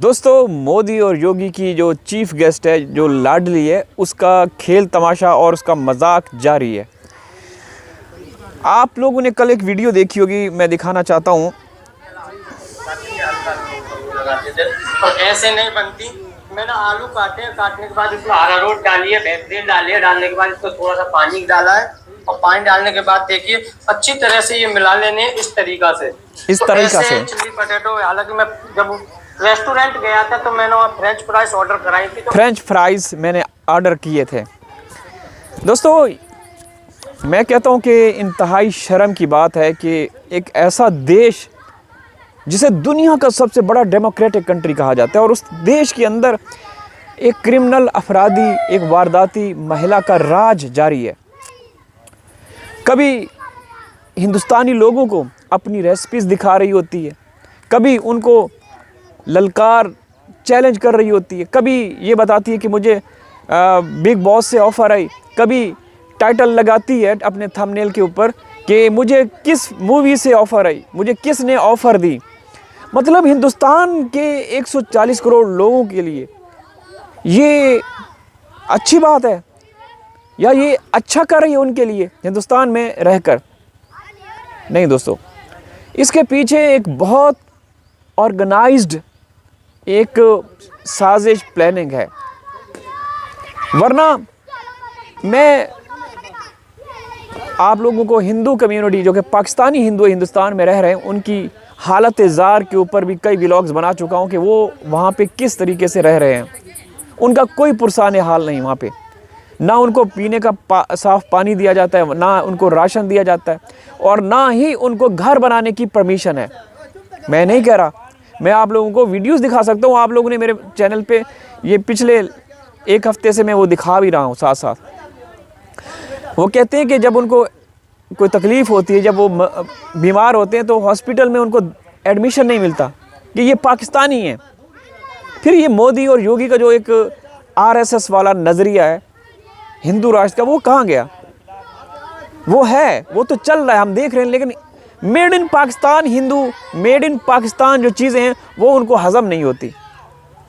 दोस्तों, मोदी और योगी की जो चीफ गेस्ट है, जो लाडली है, उसका खेल तमाशा और उसका मजाक जारी है। आप लोगों ने कल एक वीडियो देखी होगी, मैं दिखाना चाहता हूँ। ऐसे नहीं बनती। मैंने आलू काटने के बाद इसमें अरारोट डाली है, बेहतरीन डाली है। डालने के बाद इसको थोड़ा सा पानी डाला है और पानी डालने के बाद देखिए अच्छी तरह से ये मिला लेने इस तरीका से। चिल्ली पोटैटो, हालांकि मैं जब रेस्टोरेंट गया था तो मैंने वहाँ फ्रेंच फ्राइज ऑर्डर कराई थी। तो फ्रेंच फ्राइज मैंने ऑर्डर किए थे। दोस्तों, मैं कहता हूँ कि इंतहाई शर्म की बात है कि एक ऐसा देश जिसे दुनिया का सबसे बड़ा डेमोक्रेटिक कंट्री कहा जाता है और उस देश के अंदर एक क्रिमिनल अपराधी, एक वारदाती महिला का राज जारी है। कभी हिंदुस्तानी लोगों को अपनी रेसिपीज़ दिखा रही होती है, कभी उनको ललकार चैलेंज कर रही होती है, कभी ये बताती है कि मुझे बिग बॉस से ऑफ़र आई, कभी टाइटल लगाती है अपने थंबनेल के ऊपर कि मुझे किस मूवी से ऑफ़र आई, मुझे किसने ऑफ़र दी। मतलब हिंदुस्तान के 140 करोड़ लोगों के लिए ये अच्छी बात है या ये अच्छा कर रही है उनके लिए हिंदुस्तान में रहकर? नहीं दोस्तों, इसके पीछे एक बहुत ऑर्गेनाइज्ड एक साजिश प्लानिंग है। वरना मैं आप लोगों को हिंदू कम्युनिटी जो कि पाकिस्तानी हिंदू हिंदुस्तान में रह रहे हैं उनकी हालत ज़ार के ऊपर भी कई व्लॉग्स बना चुका हूं कि वो वहाँ पे किस तरीके से रह रहे हैं। उनका कोई पुरसान हाल नहीं वहाँ पे। ना उनको पीने का साफ़ पानी दिया जाता है, ना उनको राशन दिया जाता है और ना ही उनको घर बनाने की परमिशन है। मैं नहीं कह रहा, मैं आप लोगों को वीडियोस दिखा सकता हूँ। आप लोगों ने मेरे चैनल पे ये पिछले एक हफ़्ते से मैं वो दिखा भी रहा हूँ साथ साथ। वो कहते हैं कि जब उनको कोई तकलीफ़ होती है, जब वो बीमार होते हैं तो हॉस्पिटल में उनको एडमिशन नहीं मिलता कि ये पाकिस्तानी हैं। फिर ये मोदी और योगी का जो एक आरएसएस वाला नज़रिया है हिंदू राष्ट्र का, वो कहाँ गया? वो है, वो तो चल रहा है, हम देख रहे हैं, लेकिन made in Pakistan Hindu, made in Pakistan जो चीज़ें हैं वो उनको हज़म नहीं होती,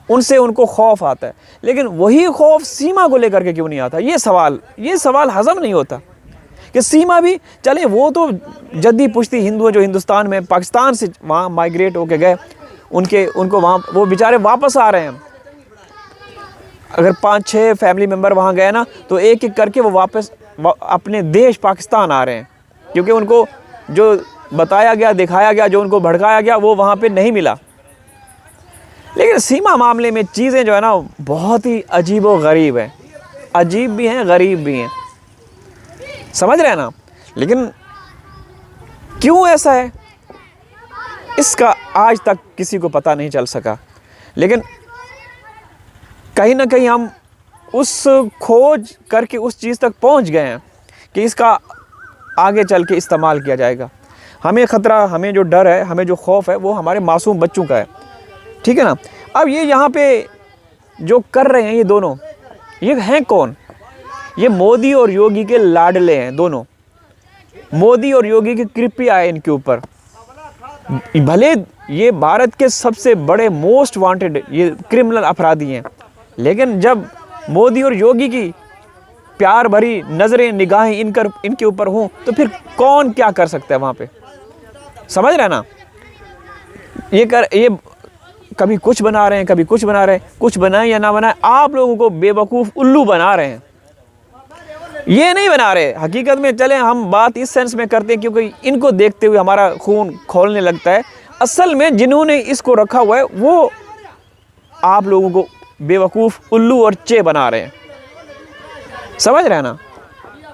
उनसे उनको खौफ आता है। लेकिन वही खौफ सीमा को लेकर के क्यों नहीं आता? ये सवाल हज़म नहीं होता कि सीमा भी चले। वो तो जद्दी पुश्ती हिंदू हैं जो हिंदुस्तान में पाकिस्तान से वहाँ माइग्रेट होके गए, उनको वहाँ वो बेचारे वापस आ रहे हैं। अगर 5-6 फैमिली मेम्बर वहाँ गए ना तो एक एक करके वो वापस अपने देश पाकिस्तान आ रहे हैं, क्योंकि उनको जो बताया गया, दिखाया गया, जो उनको भड़काया गया वो वहाँ पे नहीं मिला। लेकिन सीमा मामले में चीज़ें जो है ना बहुत ही अजीब व गरीब है। अजीब भी हैं, गरीब भी हैं, समझ रहे हैं ना? लेकिन क्यों ऐसा है इसका आज तक किसी को पता नहीं चल सका। लेकिन कहीं ना कहीं हम उस खोज करके उस चीज़ तक पहुंच गए हैं कि इसका आगे चल के इस्तेमाल किया जाएगा। हमें ख़तरा, हमें जो डर है, हमें जो खौफ है वो हमारे मासूम बच्चों का है, ठीक है ना? अब ये यहाँ पे जो कर रहे हैं ये दोनों, ये हैं कौन? ये मोदी और योगी के लाडले हैं दोनों। मोदी और योगी की कृपया है इनके ऊपर। भले ये भारत के सबसे बड़े मोस्ट वांटेड ये क्रिमिनल अपराधी हैं, लेकिन जब मोदी और योगी की प्यार भरी नज़रें, निगाहें इनके ऊपर हों तो फिर कौन क्या कर सकता है वहाँ पे? समझ रहे हैं ना? ये कभी कुछ बना रहे हैं, कभी कुछ बना रहे हैं। कुछ बनाए या ना बनाए, आप लोगों को बेवकूफ़ उल्लू बना रहे हैं। ये नहीं बना रहे हकीकत में। चले हम बात इस सेंस में करते हैं क्योंकि इनको देखते हुए हमारा खून खौलने लगता है। असल में जिन्होंने इसको रखा हुआ है वो आप लोगों को बेवकूफ़, उल्लू और चे बना रहे हैं। समझ रहे हैं ना?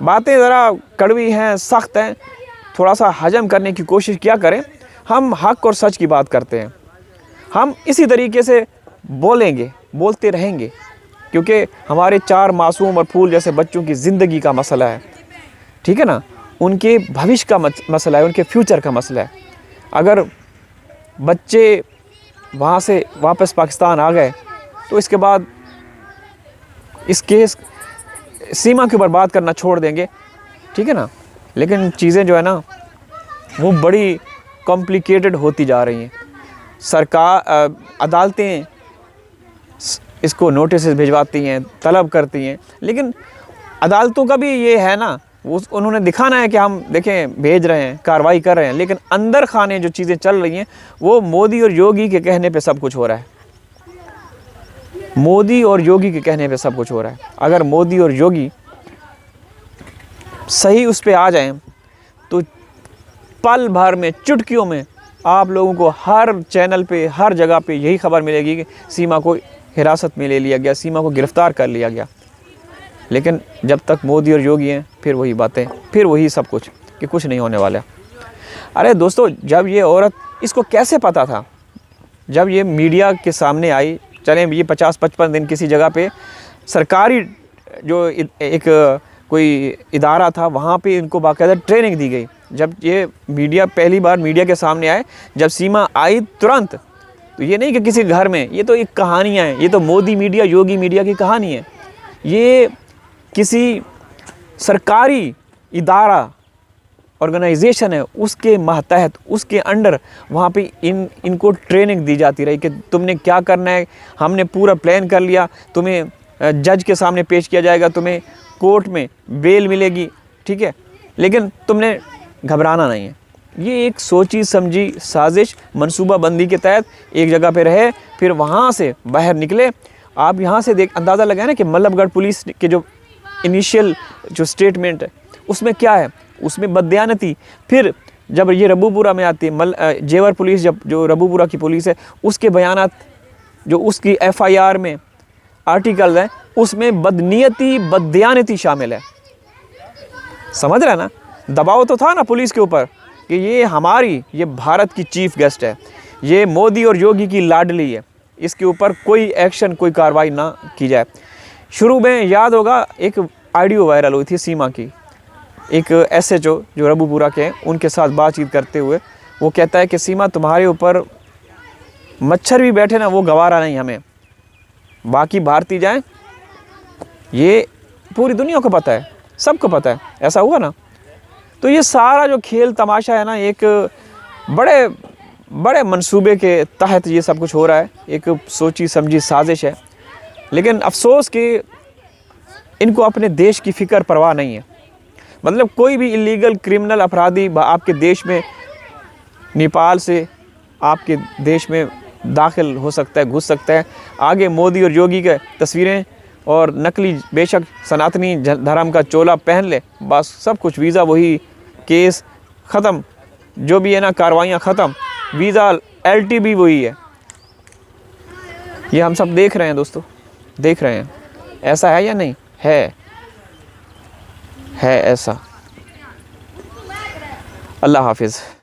बातें ज़रा कड़वी हैं, सख्त हैं, थोड़ा सा हजम करने की कोशिश किया करें। हम हक और सच की बात करते हैं, हम इसी तरीके से बोलेंगे, बोलते रहेंगे, क्योंकि हमारे 4 मासूम और फूल जैसे बच्चों की ज़िंदगी का मसला है, ठीक है ना? उनके भविष्य का मसला है, उनके फ्यूचर का मसला है। अगर बच्चे वहाँ से वापस पाकिस्तान आ गए तो इसके बाद इस केस सीमा के ऊपर बात करना छोड़ देंगे, ठीक है ना? लेकिन चीज़ें जो है ना वो बड़ी कॉम्प्लिकेटेड होती जा रही हैं। सरकार, अदालतें इसको नोटिस भिजवाती हैं, तलब करती हैं। लेकिन अदालतों का भी ये है ना, उन्होंने दिखाना है कि हम देखें भेज रहे हैं, कार्रवाई कर रहे हैं, लेकिन अंदर खाने जो चीज़ें चल रही हैं वो मोदी और योगी के कहने पे सब कुछ हो रहा है। मोदी और योगी के कहने पे सब कुछ हो रहा है। अगर मोदी और योगी सही उस पे आ जाएं तो पल भर में, चुटकियों में आप लोगों को हर चैनल पे, हर जगह पे यही खबर मिलेगी कि सीमा को हिरासत में ले लिया गया, सीमा को गिरफ़्तार कर लिया गया। लेकिन जब तक मोदी और योगी हैं फिर वही बातें, फिर वही सब कुछ कि कुछ नहीं होने वाला। अरे दोस्तों, जब ये औरत, इसको कैसे पता था? जब ये मीडिया के सामने आई, चलें ये 50-55 दिन किसी जगह पे सरकारी जो एक कोई इदारा था वहाँ पे इनको बाकायदा ट्रेनिंग दी गई। जब ये मीडिया, पहली बार मीडिया के सामने आए, जब सीमा आई तुरंत, तो ये नहीं कि किसी घर में, ये तो एक कहानियाँ हैं, ये तो मोदी मीडिया, योगी मीडिया की कहानी है। ये किसी सरकारी इदारा, ऑर्गेनाइजेशन है, उसके मातहत, उसके अंडर वहाँ पे इनको ट्रेनिंग दी जाती रही कि तुमने क्या करना है, हमने पूरा प्लान कर लिया, तुम्हें जज के सामने पेश किया जाएगा, तुम्हें कोर्ट में बेल मिलेगी, ठीक है, लेकिन तुमने घबराना नहीं है। ये एक सोची समझी साजिश, मंसूबाबंदी के तहत एक जगह पे रहे, फिर वहाँ से बाहर निकले। आप यहाँ से अंदाज़ा लगाएं ना कि मल्लभगढ़ पुलिस के जो इनिशियल जो स्टेटमेंट है उसमें क्या है, उसमें बददियानती। फिर जब ये रबूपुरा में आती है, जेवर पुलिस, जब जो रबूपुरा की पुलिस है, उसके बयानात जो उसकी FIR में आर्टिकल हैं उसमें बदनीयती, बददियानती शामिल है। समझ रहे हैं ना? दबाव तो था ना पुलिस के ऊपर कि ये हमारी, ये भारत की चीफ गेस्ट है, ये मोदी और योगी की लाडली है, इसके ऊपर कोई एक्शन, कोई कार्रवाई ना की जाए। शुरू में याद होगा एक ऑडियो वायरल हुई थी सीमा की, एक SHO जो रबूपुरा के हैं उनके साथ बातचीत करते हुए वो कहता है कि सीमा, तुम्हारे ऊपर मच्छर भी बैठे ना वो गवारा नहीं हमें, बाकी भारतीय जाएं, ये पूरी दुनिया को पता है, सबको पता है। ऐसा हुआ ना? तो ये सारा जो खेल तमाशा है ना, एक बड़े मंसूबे के तहत ये सब कुछ हो रहा है, एक सोची समझी साजिश है। लेकिन अफसोस कि इनको अपने देश की फ़िक्र परवाह नहीं है। मतलब कोई भी इलीगल क्रिमिनल अपराधी आपके देश में, नेपाल से आपके देश में दाखिल हो सकता है, घुस सकता है। आगे मोदी और योगी के तस्वीरें और नकली, बेशक सनातनी धर्म का चोला पहन ले, बस सब कुछ, वीज़ा वही, केस ख़त्म, जो भी है ना कार्रवाइयाँ ख़त्म, वीज़ा LTB वही है। ये हम सब देख रहे हैं दोस्तों, देख रहे हैं। ऐसा है या नहीं? है ऐसा। अल्लाह हाफिज़।